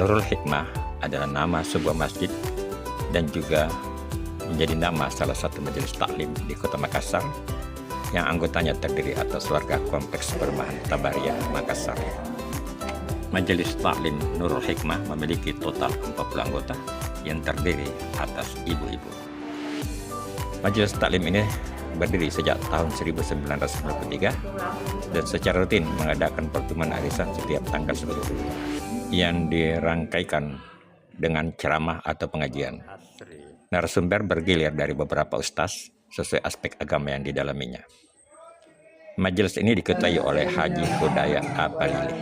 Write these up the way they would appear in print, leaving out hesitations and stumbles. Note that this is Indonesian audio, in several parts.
Nurul Hikmah adalah nama sebuah masjid dan juga menjadi nama salah satu majelis taklim di Kota Makassar yang anggotanya terdiri atas warga Kompleks Perumahan Tabariyah, Makassar. Majelis taklim Nurul Hikmah memiliki total 40 anggota yang terdiri atas ibu-ibu. Majelis taklim ini berdiri sejak tahun 1993 dan secara rutin mengadakan pertemuan arisan setiap tanggal 10 yang dirangkaikan dengan ceramah atau pengajian. Narasumber bergilir dari beberapa ustaz sesuai aspek agama yang didalaminya. Majelis ini diketuai oleh Haji Hudayat Apalili.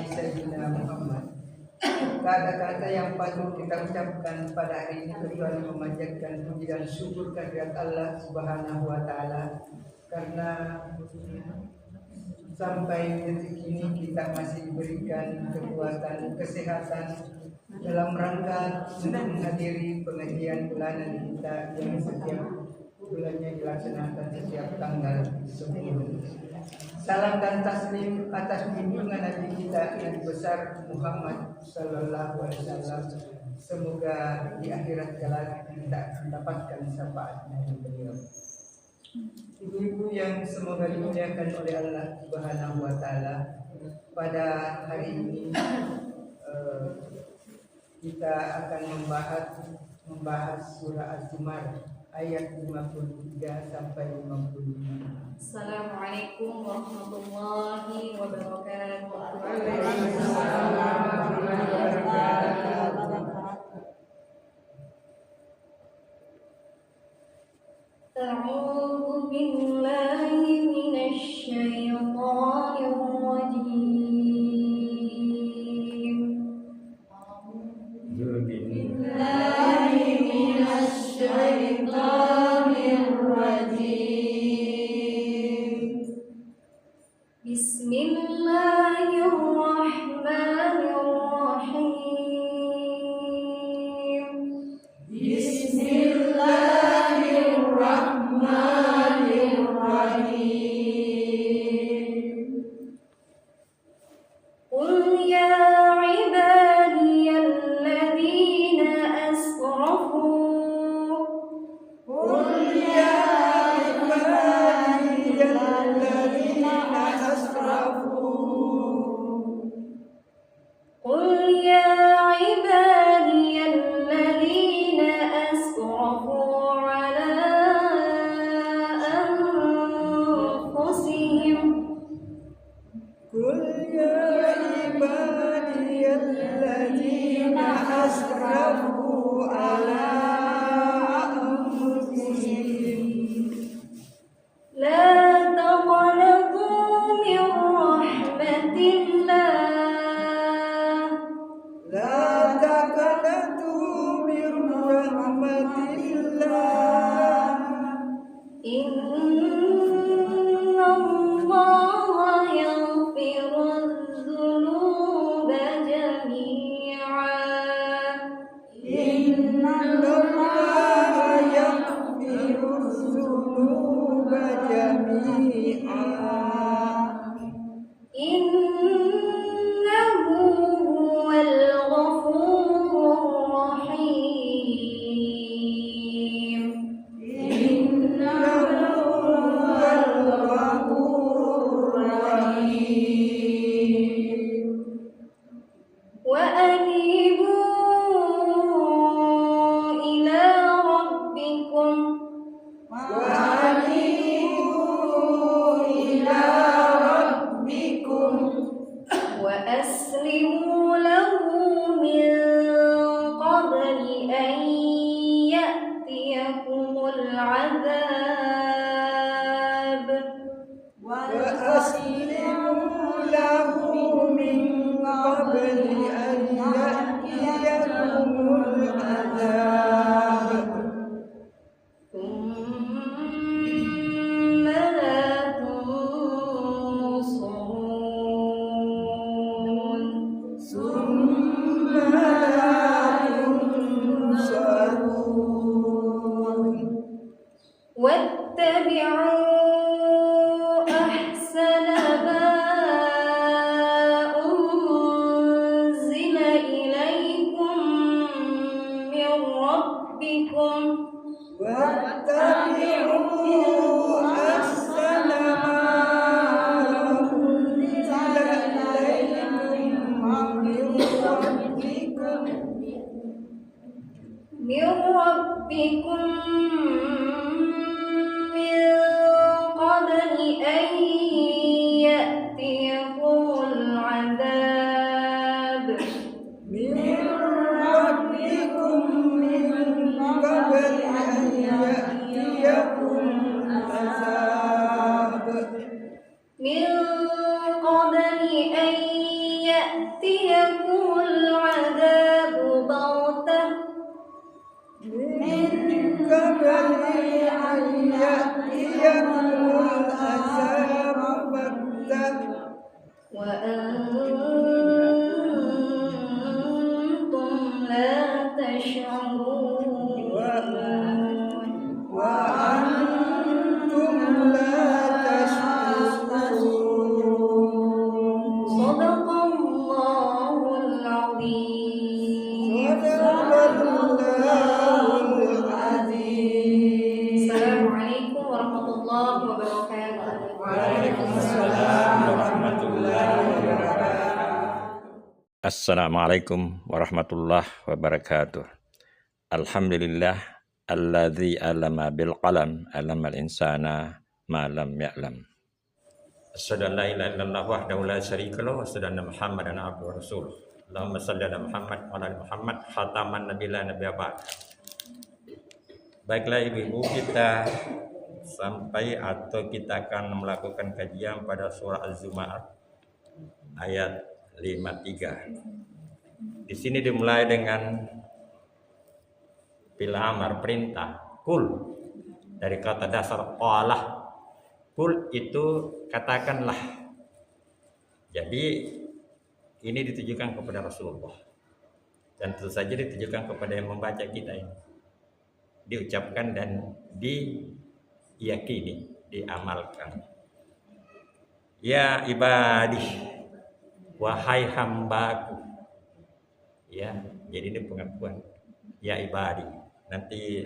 Kata-kata yang patut kita ucapkan pada hari ini kecuali memanjatkan puji dan syukur kehadirat Allah Subhanahu wa taala, karena sampai detik ini kita masih diberikan kekuatan, kesehatan dalam rangka untuk menghadiri pengajian bulanan kita yang setiap bulannya dilaksanakan setiap tanggal 10. Salam dan taslim atas junjungan Nabi kita yang besar Muhammad Sallallahu Alaihi Wasallam. Semoga di akhirat kelak kita mendapatkan syafaat dari beliau. Ibu-ibu yang semoga dimuliakan oleh Allah Subhanahu Wa Taala, pada hari ini kita akan membahas surah Az-Zumar ayat 53 sampai 55. Assalamualaikum warahmatullahi wabarakatuh. A'udzu billahi minasy syaithanir rajim. A'udzu billahi minasy syaithanir rajim. Bismillahirrahmanirrahim. Bismillahirrahmanirrahim. Qul ya ibadiyalladzina asrafu. Qul ya قل يا عبادي الذين أسرفوا على أنفسهم قل يا عبادي الذين أسرفوا على أنفسهم لا تقنطوا من رحمة الله لا تقنطوا من رحمة الله إن الله يغفر الذنوب جميعا إن الله يغفر الذنوب جميعا إنه هو الغفور الرحيم إنه هو الغفور الرحيم وأنيبوا إلى ربكم وأنيبوا إلى ربكم وأسلموا له من قبل أن يأتيكم العذاب وأسلموا له من قبل أن يأتيكم العذاب ثم لا تنصرون ثم لا تنصرون واتبعوا أحسن ما أنزل إليكم من ربكم من قبل أن يأتيكم العذاب من ربكم من قبل أن يأتيكم العذاب من قبل أن يأتيكم العذاب بغتة من قبل أن يأتيكم العذاب بغتة وأنتم لا تشعرون وأنتم لا تشعرون صدق الله العظيم صدق الله العظيم السلام عليكم ورحمة الله وبركاته Waalaikumsalam warahmatullahi wabarakatuh. Assalamualaikum warahmatullahi wabarakatuh. Alhamdulillah alladzi alama bil qalam alamal insana ma lam ya'lam. Asyhadu an la ilaha illallah wahdahu la syarika lahu wa asyhadu anna Muhammadan abduhu wa rasuluh. Allahumma shalli ala Muhammad wa ala ali Muhammad khataman nabiyina nabiyya ba'd. Baiklah ibu-ibu, kita sampai atau kita akan melakukan kajian pada surah Az-Zumar ayat 53. Di sini dimulai dengan fil amar, perintah, kul, dari kata dasar qalah. Kul itu katakanlah. Jadi ini ditujukan kepada Rasulullah dan tentu saja ditujukan kepada yang membaca kita ini, diucapkan dan diyakini, diamalkan. Ya ibadi, wahai hambaku. Ya, jadi ini pengakuan. Ya ibadi. Nanti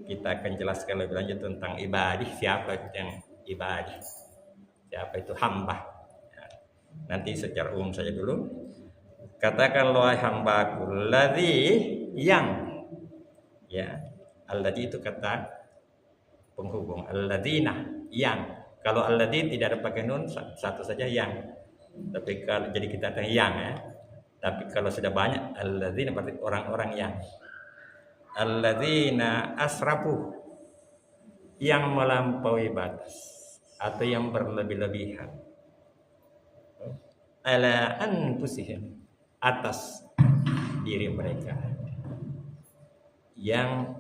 kita akan jelaskan lebih lanjut tentang ibadi. Siapa yang ibadi? Siapa itu hamba? Ya, nanti secara umum saja dulu. Katakan wahai hambaku, ladzi yang, ya, alladzi itu kata penghubung, alladzina yang. Kalau alladzi tidak ada pakai nun, satu saja yang. Tapi kalau jadi kita ada yang, ya. Tapi kalau sudah banyak alladzina berarti orang-orang yang. Alladzina asrafu, yang melampaui batas atau yang berlebih-lebihan. Ala anfusihim, atas diri mereka, yang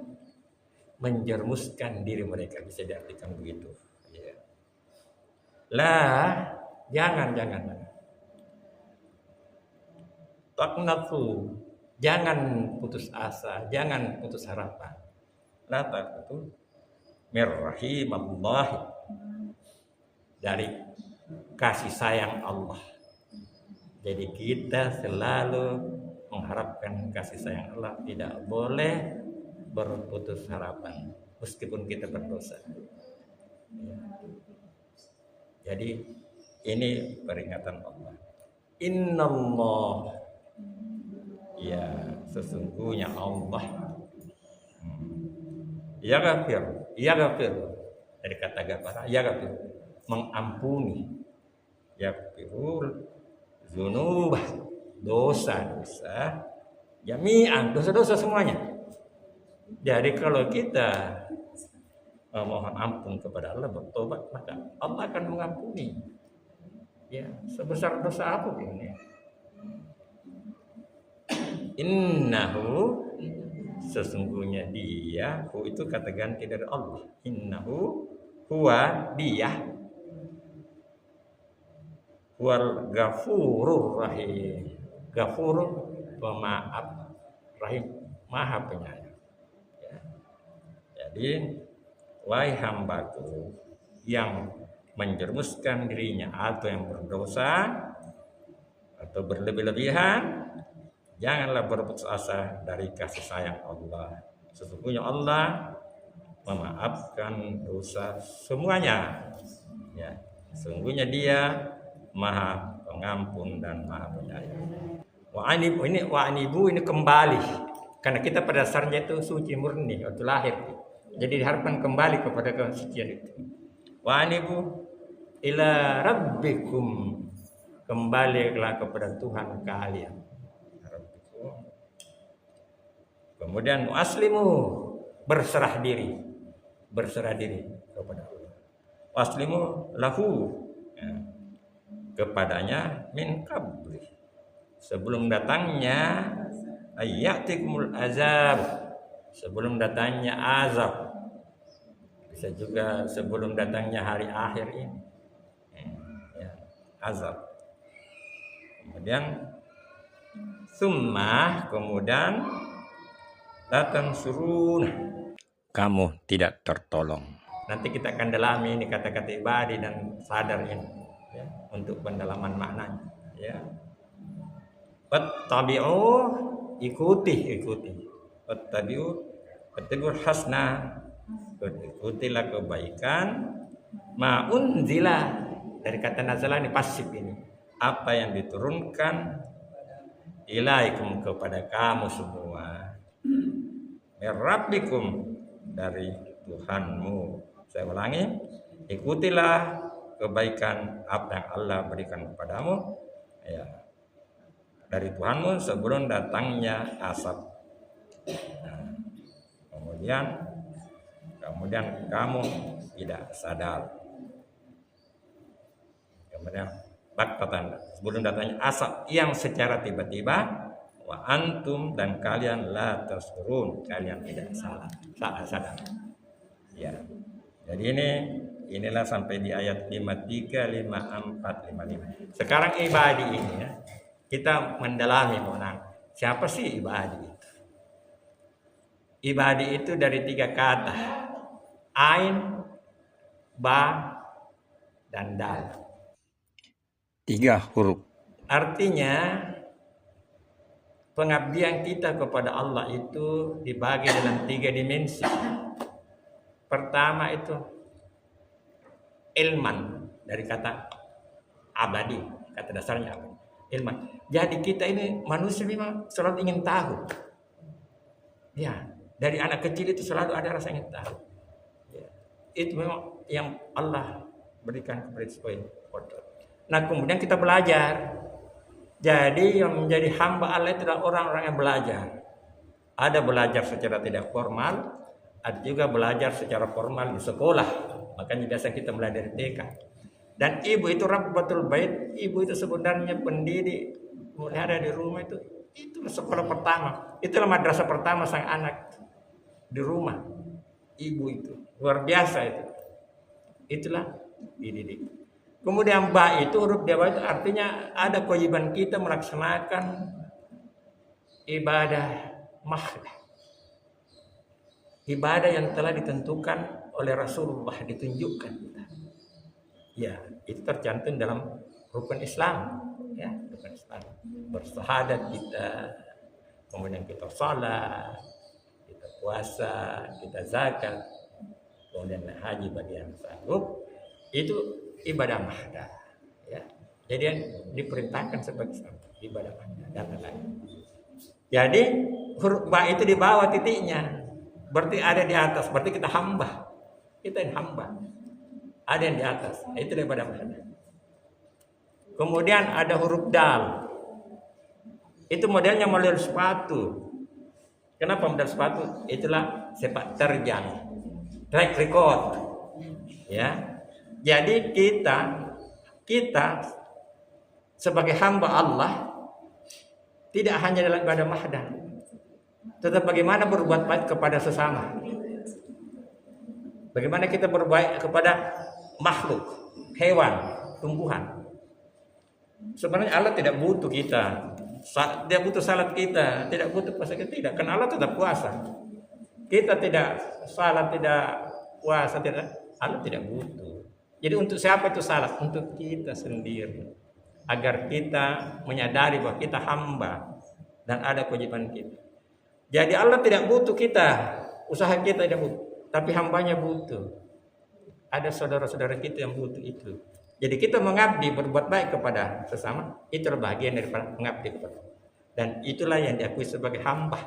menjermuskan diri mereka, bisa diartikan begitu. Ya. Lah, jangan. Taqnatu, jangan putus asa, jangan putus harapan. La taqnatu mir rahimallah, dari kasih sayang Allah. Jadi kita selalu mengharapkan kasih sayang Allah, tidak boleh berputus harapan meskipun kita berdosa. Jadi ini peringatan Allah. Innallah, ya sesungguhnya Allah. Ya ghafir dari kata ghafara, ya ghafir, mengampuni. Ya ghafirul dzunub, dosa-dosa jami'an, dosa-dosa semuanya. Jadi kalau kita mohon ampun kepada Allah, bertobat, maka Allah akan mengampuni. Ya, sebesar dosa apapun ya. Innahu, sesungguhnya dia, hu itu kata ganti dari Allah. Innahu, huwa dia, huwal ghafurur rahim. Ghafur, pemaaf, rahim, maha penyayang. Ya. Jadi wahai hambaku yang menjerumuskan dirinya atau yang berdosa atau berlebih-lebihan, janganlah berputus asa dari kasih sayang Allah. Sesungguhnya Allah memaafkan dosa semuanya. Ya, sesungguhnya Dia Maha Pengampun dan Maha Penyayang. Wa anibu ini kembali. Karena kita pada dasarnya itu suci murni waktu lahir. Jadi diharapkan kembali kepada kesucian itu. Wa anibu ila rabbikum, kembalilah kepada Tuhan kalian. Kemudian aslimu, berserah diri kepada Allah. Aslimu lahu, ya, kepadanya min qabli, sebelum datangnya ayyatikumul azab, sebelum datangnya azab, bisa juga sebelum datangnya hari akhir ini, ya, azab. Kemudian summa, kemudian datang surun, kamu tidak tertolong. Nanti kita akan dalami ini kata-kata ibadi dan sadar ini, ya, untuk pendalaman maknanya, ya. Wattabi'u, ikuti. Wattabi'ul hasna, ikutilah kebaikan. Ma'unzila, dari kata nazala ini pasif ini, apa yang diturunkan ilaikum, kepada kamu semua, Rabbikum, dari Tuhanmu. Saya ulangi, ikutilah kebaikan apa yang Allah berikan kepadamu, ya, dari Tuhanmu sebelum datangnya asap. Nah, kemudian kamu tidak sadar. Kemudian baktatan, sebelum datangnya asap yang secara tiba-tiba. Wa antum, dan kalian la tashurun, kalian tidak sadar. Ya. Jadi inilah sampai di ayat 53, 54, 55. Sekarang ibadi ini, ya, kita mendalami mengenai siapa sih ibadi itu. Ibadi itu dari 3 kata, ain, ba, dan dal. 3 huruf. Artinya pengabdian kita kepada Allah itu dibagi dalam 3 dimensi. Pertama itu ilman, dari kata abadi, kata dasarnya abadi, ilman. Jadi kita ini manusia memang selalu ingin tahu. Ya, dari anak kecil itu selalu ada rasa ingin tahu. Ya, itu memang yang Allah berikan kepada supaya. Nah, kemudian kita belajar. Jadi yang menjadi hamba Allah itu adalah orang-orang yang belajar. Ada belajar secara tidak formal, ada juga belajar secara formal di sekolah. Makanya biasa kita belajar dari TK. Dan ibu itu Rabbatul Bait, ibu itu sebenarnya pendidik, mulai ada di rumah itu sekolah pertama. Itulah madrasah pertama sang anak di rumah. Ibu itu luar biasa itu. Itulah dididik. Kemudian ba itu, huruf di bawah itu artinya ada kewajiban kita melaksanakan ibadah mahdah. Ibadah yang telah ditentukan oleh Rasulullah, ditunjukkan kita. Ya, itu tercantum dalam rukun Islam, ya, rukun Islam. Bersyahadat kita, kemudian kita salat, kita puasa, kita zakat, kemudian haji bagi yang sanggup. Itu ibadah mahdah, ya. Jadi yang diperintahkan sebagai ibadah mahdah dan lain-lain. Jadi huruf ba itu di bawah titiknya, berarti ada di atas, berarti kita hamba. Kita yang hamba. Ada yang di atas, itu ibadah mahdah. Kemudian ada huruf dal. Itu modelnya model sepatu. Kenapa model sepatu? Itulah sepak terjang, track record, ya. Jadi kita sebagai hamba Allah tidak hanya dalam ibadah mahdah, tetapi bagaimana berbuat baik kepada sesama. Bagaimana kita berbaik kepada makhluk, hewan, tumbuhan. Sebenarnya Allah tidak butuh kita, tidak butuh salat kita, tidak butuh puasa kita, tidak. Karena Allah tetap puasa. Kita tidak salat, tidak puasa, tidak. Allah tidak butuh. Jadi untuk siapa itu salat? Untuk kita sendiri. Agar kita menyadari bahwa kita hamba dan ada kewajiban kita. Jadi Allah tidak butuh kita, usaha kita tidak butuh, tapi hambanya butuh. Ada saudara-saudara kita yang butuh itu. Jadi kita mengabdi, berbuat baik kepada sesama, itu bagian daripada mengabdi kepada Allah. dan itulah yang diakui sebagai hamba.